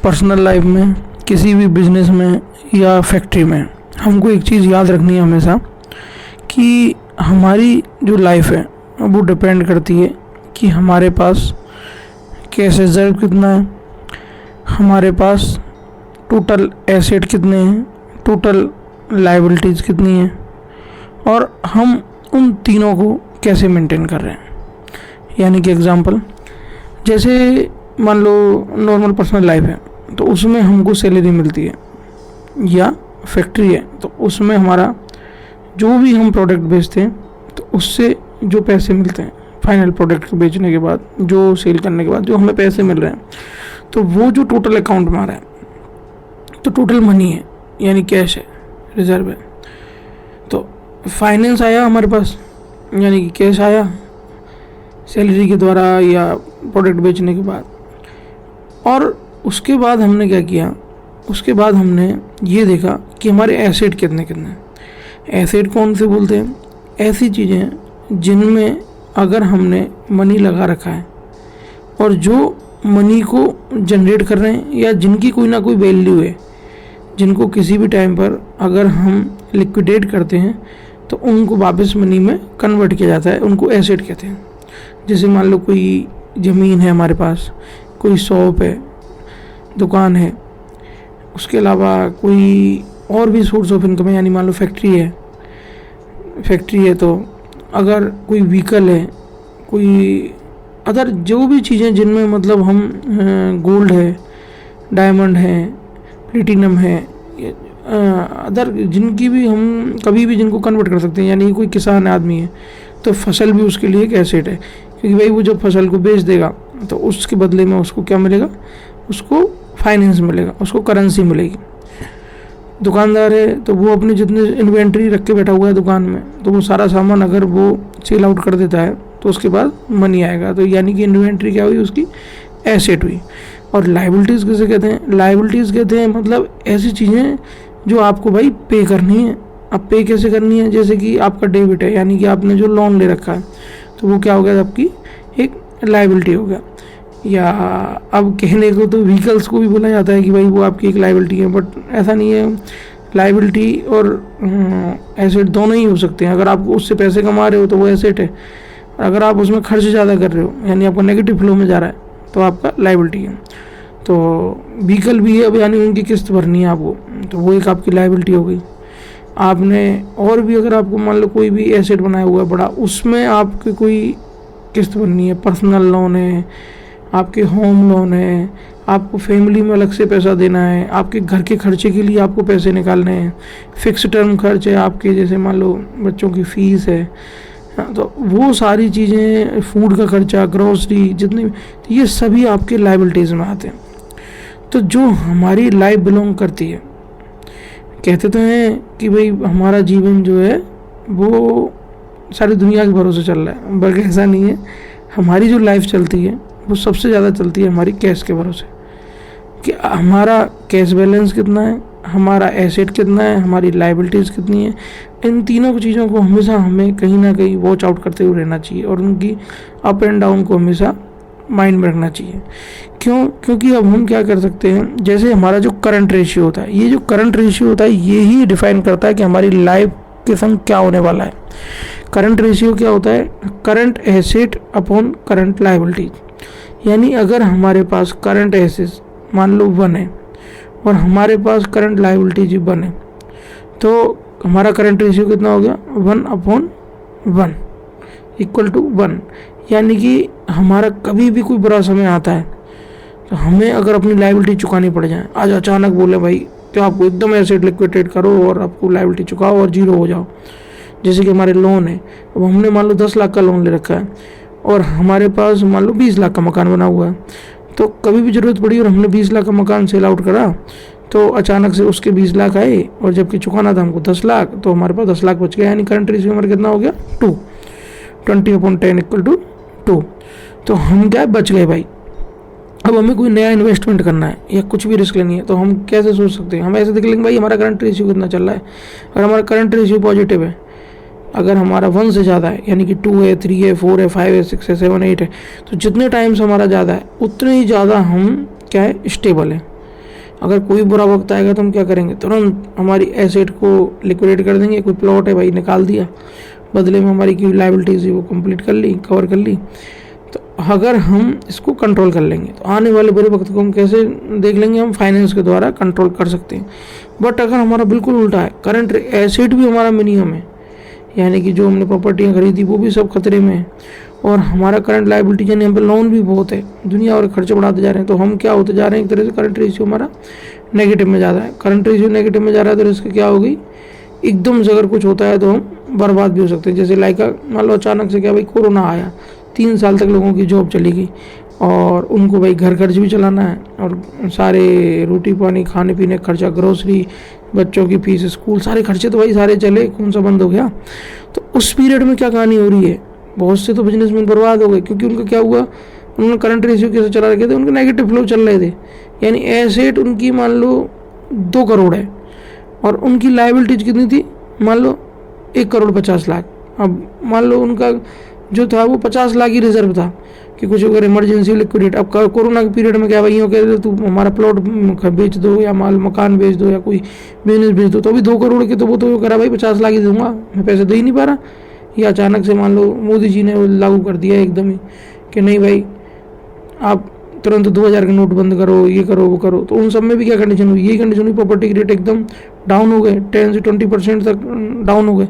Personal life में, किसी भी बिजनेस में या फैक्ट्री में हमको एक चीज़ याद रखनी है हमेशा कि हमारी जो लाइफ है वो डिपेंड करती है कि हमारे पास कैश रिजर्व कितना है, हमारे पास टोटल एसेट कितने हैं, टोटल लायबिलिटीज़ कितनी हैं, और हम उन तीनों को कैसे मेंटेन कर रहे हैं। यानी कि एग्जांपल, जैसे मान लो नॉर्मल पर्सनल लाइफ है तो उसमें हमको सैलरी मिलती है, या फैक्ट्री है तो उसमें हमारा जो भी हम प्रोडक्ट बेचते हैं तो उससे जो पैसे मिलते हैं फाइनल प्रोडक्ट बेचने के बाद, जो सेल करने के बाद जो हमें पैसे मिल रहे हैं, तो वो जो टोटल अकाउंट में आ रहा है तो टोटल मनी है, यानी कैश है, रिजर्व है। तो फाइनेंस आया हमारे पास, यानी कि कैश आया सैलरी के द्वारा या प्रोडक्ट बेचने के बाद। और उसके बाद हमने क्या किया, उसके बाद हमने ये देखा कि हमारे एसेट कितने कितने। एसेट कौन से बोलते हैं? ऐसी चीज़ें जिनमें अगर हमने मनी लगा रखा है और जो मनी को जनरेट कर रहे हैं या जिनकी कोई ना कोई वैल्यू है, जिनको किसी भी टाइम पर अगर हम लिक्विडेट करते हैं तो उनको वापस मनी में कन्वर्ट किया जाता है, उनको एसेट कहते हैं। जैसे मान लो कोई ज़मीन है हमारे पास, कोई शॉप है, दुकान है, उसके अलावा कोई और भी सोर्स ऑफ इनकम है, यानी मान लो फैक्ट्री है तो अगर कोई व्हीकल है, कोई अदर जो भी चीज़ें जिनमें मतलब हम गोल्ड है, डायमंड है, प्लेटिनम है, अदर जिनकी भी हम कभी भी जिनको कन्वर्ट कर सकते हैं। यानी कोई किसान आदमी है तो फसल भी उसके लिए एक एसेट है, क्योंकि भाई वो जब फसल को बेच देगा तो उसके बदले में उसको क्या मिलेगा, उसको फाइनेंस मिलेगा, उसको करेंसी मिलेगी। दुकानदार है तो वो अपनी जितने इन्वेंट्री रख के बैठा हुआ है दुकान में, तो वो सारा सामान अगर वो सेल आउट कर देता है तो उसके बाद मनी आएगा। तो यानी कि इन्वेंट्री क्या हुई, उसकी एसेट हुई। और लायबिलिटीज़ किसे कहते हैं? लायबिलिटीज़ कहते हैं मतलब ऐसी चीज़ें जो आपको भाई पे करनी है। अब पे कैसे करनी है? जैसे कि आपका डेबिट है, यानी कि आपने जो लोन ले रखा है तो वो क्या हो गया, आपकी एक लायबिलिटी हो गया। या अब कहने को तो व्हीकल्स को भी बोला जाता है कि भाई वो आपकी एक लायबिलिटी है, बट ऐसा नहीं है। लायबिलिटी और एसेट दोनों ही हो सकते हैं। अगर आप उससे पैसे कमा रहे हो तो वो एसेट है, और अगर आप उसमें खर्च ज़्यादा कर रहे हो, यानी आपका नेगेटिव फ्लो में जा रहा है, तो आपका लायबिलिटी है। तो व्हीकल भी है, अब यानी उनकी किस्त भरनी है आपको, तो वो एक आपकी लायबिलिटी हो गई। आपने और भी अगर आपको मान लो कोई भी एसेट बनाया हुआ है बड़ा, उसमें आपकी कोई किस्त भरनी है, पर्सनल लोन है, आपके होम लोन है, आपको फैमिली में अलग से पैसा देना है, आपके घर के खर्चे के लिए आपको पैसे निकालने हैं, फिक्स टर्म खर्च है आपके, जैसे मान लो बच्चों की फ़ीस है, तो वो सारी चीज़ें, फूड का खर्चा, ग्रोसरी, जितने तो ये सभी आपके लायबिलिटीज़ में आते हैं। तो जो हमारी लाइफ बिलोंग करती है, कहते तो हैं कि भाई हमारा जीवन जो है वो सारी दुनिया के भरोसे चल रहा है, बल्कि ऐसा नहीं है। हमारी जो लाइफ चलती है वो सबसे ज़्यादा चलती है हमारी कैश के भरोसे, कि हमारा कैश बैलेंस कितना है, हमारा एसेट कितना है, हमारी लायबिलिटीज़ कितनी है। इन तीनों चीज़ों को हमेशा हमें कहीं ना कहीं वॉच आउट करते हुए रहना चाहिए, और उनकी अप एंड डाउन को हमेशा माइंड में रखना चाहिए। क्यों? क्योंकि अब हम क्या कर सकते हैं, जैसे हमारा जो करंट रेशियो होता है, ये जो करंट रेशियो होता है ये ही डिफाइन करता है कि हमारी लाइफ के संग क्या होने वाला है। करंट रेशियो क्या होता है? Current asset upon current liability. यानी अगर हमारे पास करंट एसेट्स मान लो 1 है और हमारे पास करंट लायबिलिटी 1 है, तो हमारा करंट रेशियो कितना हो गया? 1/1 इक्वल टू 1। यानी कि हमारा कभी भी कोई बुरा समय आता है तो हमें अगर अपनी लायबिलिटी चुकानी पड़ जाए, आज अचानक बोले भाई तो आपको एकदम एसेट लिक्विडेट करो और आपको लायबिलिटी चुकाओ और जीरो हो जाओ। जैसे कि हमारे लोन है, अब हमने मान लो 10 लाख का लोन ले रखा है और हमारे पास मान लो 20 लाख का मकान बना हुआ है, तो कभी भी ज़रूरत पड़ी और हमने 20 लाख का मकान सेल आउट करा, तो अचानक से उसके 20 लाख आए और जबकि चुकाना था हमको 10 लाख, तो हमारे पास 10 लाख बच गया। यानी करंट रेशियो हमारा कितना हो गया? 2। 20/10 इक्वल टू 2। तो हम क्या बच गए भाई। अब हमें कोई नया इन्वेस्टमेंट करना है या कुछ भी रिस्क लेनी है तो हम कैसे सोच सकते हैं? हम ऐसे देख लेंगे भाई हमारा करंट रेशियो कितना चल रहा है। अगर हमारा करंट रेशियो पॉजिटिव है, अगर हमारा 1 से ज़्यादा है, यानी कि 2 है, 3 है, 4 है, 5 है, 6 है, 7 8 है, तो जितने टाइम्स हमारा ज़्यादा है उतने ही ज़्यादा हम क्या है, स्टेबल है। अगर कोई बुरा वक्त आएगा तो हम क्या करेंगे, तुरंत हमारी एसेट को लिक्विडेट कर देंगे। कोई प्लॉट है भाई, निकाल दिया, बदले में हमारी की लाइबिलिटीज वो कंप्लीट कर ली, कवर कर ली। तो अगर हम इसको कंट्रोल कर लेंगे तो आने वाले बुरे वक्त को हम कैसे देख लेंगे, हम फाइनेंस के द्वारा कंट्रोल कर सकते हैं। बट अगर हमारा बिल्कुल उल्टा है, करंट एसेट भी हमारा मिनिमम है, यानी कि जो हमने प्रॉपर्टियाँ खरीदी वो भी सब खतरे में है, और हमारा करंट लाइबिलिटी यानी हम पे लोन भी बहुत है, दुनिया और खर्चे बढ़ाते जा रहे हैं, तो हम क्या होते जा रहे हैं, एक तरह से करंट रेशियो हमारा नेगेटिव में जा रहा है। करंट रेशियो नेगेटिव में जा रहा है तो रिस्क क्या होगी, एकदम से अगर कुछ होता है तो हम बर्बाद भी हो सकते हैं। जैसे लाइक मान लो अचानक से क्या भाई कोरोना आया, 3 साल तक लोगों की जॉब चली गई, और उनको भाई घर खर्च भी चलाना है, और सारे रोटी पानी खाने पीने का खर्चा, ग्रोसरी, बच्चों की फीस, स्कूल, सारे खर्चे तो भाई सारे चले, कौन सा बंद हो गया। तो उस पीरियड में क्या कहानी हो रही है, बहुत से तो बिजनेसमैन बर्बाद हो गए, क्योंकि उनका क्या हुआ, उन्होंने करंट रेशियो कैसे चला रखे थे, उनके नेगेटिव फ्लो चल रहे थे। यानी एसेट उनकी मान लो 2 करोड़ है, और उनकी लाइबिलिटीज कितनी थी, मान लो 1 करोड़ 50 लाख। अब मान लो उनका जो था वो 50 लाख ही रिजर्व था कि कुछ अगर इमरजेंसी लिक्विडेट। अब कोरोना के पीरियड में क्या भाई यूँ कह रहे तू हमारा प्लॉट बेच दो, या माल मकान बेच दो, या कोई बिजनेस बेच दो, तो अभी 2 करोड़ के तो वो तो करा भाई 50 लाख ही दूंगा, मैं पैसे दे ही नहीं पा रहा। या अचानक से मान लो मोदी जी ने वो लागू कर दिया एकदम ही कि नहीं भाई आप तुरंत 2000 के नोट बंद करो, ये करो वो करो, तो उन सब में भी क्या कंडीशन हुई, यही कंडीशन हुई, प्रॉपर्टी के रेट एकदम डाउन हो गए, 10 से 20% तक डाउन हो गए।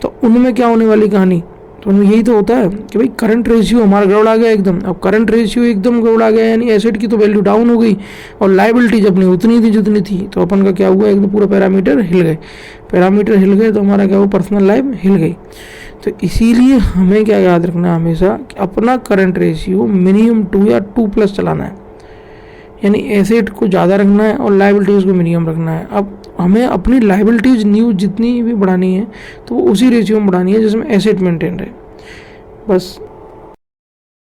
तो उनमें क्या होने वाली कहानी, तो उनमें यही तो होता है कि भाई करंट रेशियो हमारा गड़बड़ा गया एकदम। अब करंट रेशियो एकदम गड़बड़ा गया, यानी एसेट की तो वैल्यू डाउन हो गई, और लाइबिलिटीज अपनी उतनी थी जितनी थी, तो अपन का क्या हुआ, एकदम पूरा पैरामीटर हिल गए। पैरामीटर हिल गए तो हमारा क्या हुआ, पर्सनल लाइफ हिल गई। तो इसीलिए हमें क्या याद रखना है हमेशा कि अपना करंट रेशियो मिनिमम 2 या 2+ चलाना है, यानी एसेट को ज़्यादा रखना है और लाइबिलिटीज़ को मिनिमम रखना है। अब हमें अपनी लाइबिलिटीज़ न्यू जितनी भी बढ़ानी है तो वो उसी रेशियो में बढ़ानी है जिसमें एसेट मेंटेन रहे, बस।